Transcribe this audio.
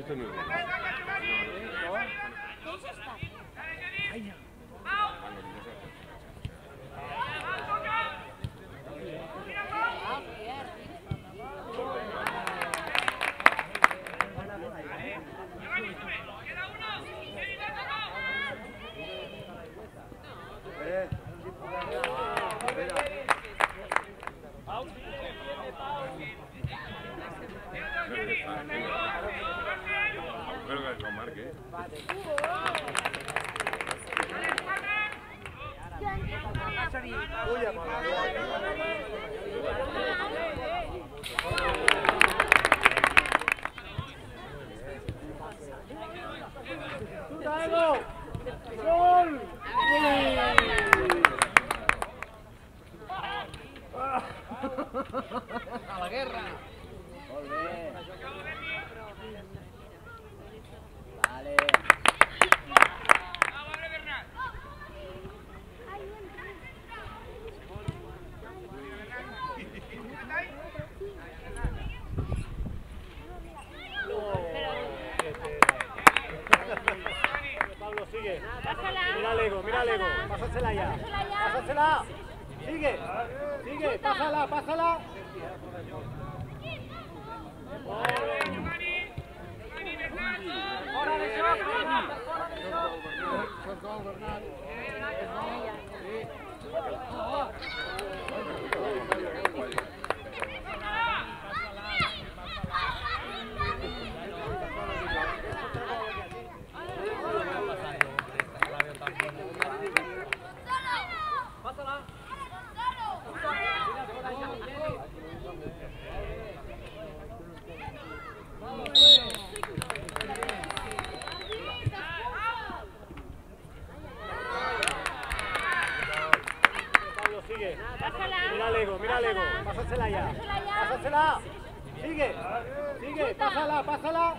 Esto no es bueno. Bueno, que lo marque. ¡Gol! A la guerra. Molt bé. Vale. Pablo, sigue. Mira Lego, mira Lego. Pásasela ya. Pásasela. Sigue. Sigue. Pásala, pásala. Fora de joc. Fora de joc. Mira Lego, mira Lego. Pásasela ya. Pásasela. Sigue. Sigue. Pásala, pásala.